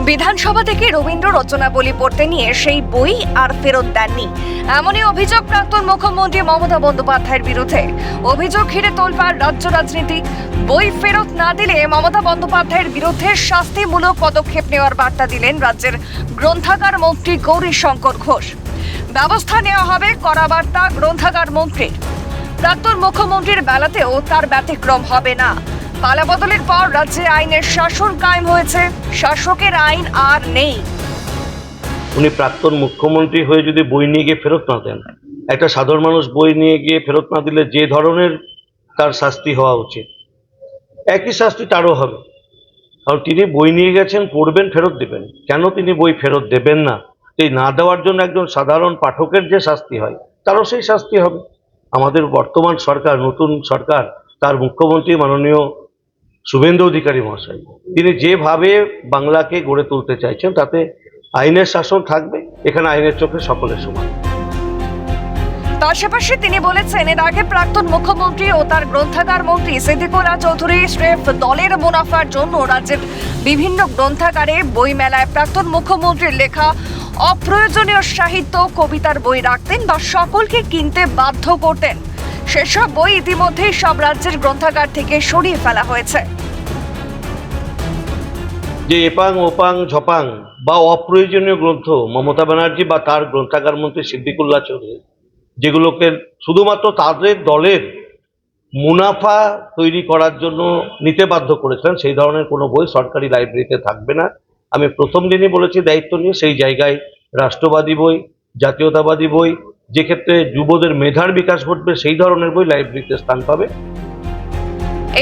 বিধানসভা থেকে রবীন্দ্র রচনাবলী পড়তে নিয়ে সেই বই আর ফেরত দেননি, এমনই অভিযোগ প্রাক্তন মুখ্যমন্ত্রী মমতা বন্দ্যোপাধ্যায়ের বিরুদ্ধে। অভিযোগ ঘিরে তোলপাড় রাজ্য রাজনীতি। বই ফেরত না দিলে মমতা বন্দ্যোপাধ্যায়ের বিরুদ্ধে শাস্তিমূলক পদক্ষেপ নেওয়ার বার্তা দিলেন রাজ্যের গ্রন্থাগার মন্ত্রী গৌরীশঙ্কর ঘোষ। ব্যবস্থা নেওয়া হবে কড়া বার্তা গ্রন্থাগার মন্ত্রীর। প্রাক্তন মুখ্যমন্ত্রীর বেলাতেও তার ব্যতিক্রম হবে না। পালাবদলের পর রাজ্যে আইনের শাসন কায়েম হয়েছে, শাসকের আইন আর নেই। উনি প্রাক্তন মুখ্যমন্ত্রী হয়ে যদি বই নিয়ে গিয়ে ফেরত না দেন, একটা সাধারণ মানুষ বই নিয়ে গিয়ে ফেরত না দিলে যে ধরনের তার শাস্তি হওয়া উচিত, একই শাস্তি তারও হবে। কারণ তিনি বই নিয়ে গেছেন, পড়বেন, ফেরত দেবেন। কেন তিনি বই ফেরত দেবেন না? এই না দেওয়ার জন্য একজন সাধারণ পাঠকের যে শাস্তি হয়, তারও সেই শাস্তি হবে। আমাদের বর্তমান সরকার, নতুন সরকার, তার মুখ্যমন্ত্রী মাননীয় শুভেন্দু অধিকারী মহাশয়, তিনি যেভাবে বাংলাকে গড়ে তুলতে চাইছেন, তাতে আইনের শাসন থাকবে। এখানে আইনের চোখে সকলের সমান। পাশাপাশি তিনি বলেছেন, এর আগে প্রাক্তন মুখ্যমন্ত্রী ও তার গ্রন্থাগার মন্ত্রী সিদ্দিকুল্লাহ চৌধুরী স্রেফ দলের মুনাফার জন্য রাজ্যের বিভিন্ন গ্রন্থাগারে বই মেলায় প্রাক্তন মুখ্যমন্ত্রীর লেখা অপ্রয়োজনীয় সাহিত্য, কবিতার বই রাখতেন বা সকলকে কিনতে বাধ্য করতেন। সেসব বই ইতিমধ্যেই সব রাজ্যের গ্রন্থাগার থেকে সরিয়ে ফেলা হয়েছে। যে এপাং ওপাং ঝপাং বা অপ্রয়োজনীয় গ্রন্থ মমতা ব্যানার্জি বা তার গ্রন্থাগার মন্ত্রী সিদ্দিকুল্লাহ চৌধুরী যেগুলোকে শুধুমাত্র তাদের দলের মুনাফা তৈরি করার জন্য নিতে বাধ্য করেছিলেন, সেই ধরনের কোনো বই সরকারি লাইব্রেরিতে থাকবে না। আমি প্রথম দিনই বলেছি দায়িত্ব নিয়ে, সেই জায়গায় রাষ্ট্রবাদী বই, জাতীয়তাবাদী বই, যে ক্ষেত্রে যুবদের মেধার বিকাশ ঘটবে, সেই ধরনের বই লাইব্রেরিতে স্থান পাবে।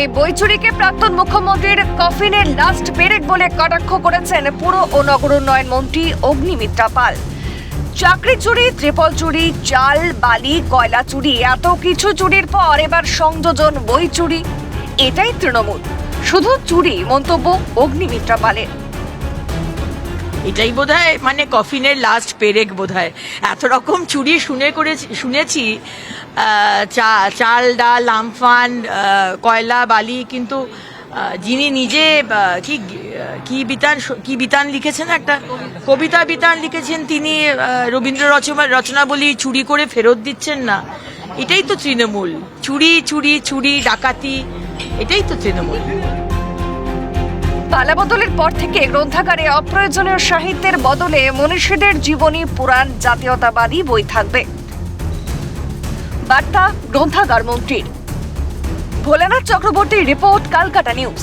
এই বই চুরিকে প্রাক্তন মুখ্যমন্ত্রীর কফিনের লাস্ট পেরেক বলে কটাক্ষ করেছেন পুর ও নগর উন্নয়ন মন্ত্রী অগ্নিমিত্রা পাল। চাকরি চুরি, ত্রিপল চুরি, চাল, বালি, কয়লা চুরি, এত কিছু চুরির পর এবার সংযোজন বই চুরি, এটাই তৃণমূল, শুধু চুরি, মন্তব্য অগ্নিমিত্রা পালের। এটাই বোধহয় মানে কফিনের লাস্ট পেরেক বোধহয়। এত রকম চুরি শুনেছি, চাল, ডাল, আমফান, কয়লা, বালি, কিন্তু যিনি নিজে কি বিতান লিখেছেন, একটা কবিতা বিতান লিখেছেন, তিনি রবীন্দ্র রচনাবলী চুরি করে ফেরত দিচ্ছেন না। এটাই তো তৃণমূল। চুরি চুরি চুরি, ডাকাতি, এটাই তো তৃণমূল। পালাবদলের পর থেকে গ্রন্থাগারে অপ্রয়োজনীয় সাহিত্যের বদলে মনীষীদের জীবনী, পুরাণ, জাতীয়তাবাদী বই থাকবে। বার্তা গ্রন্থাগার মন্ত্রীর। ভোলানাথ চক্রবর্তীর রিপোর্ট, কালকাটা নিউজ।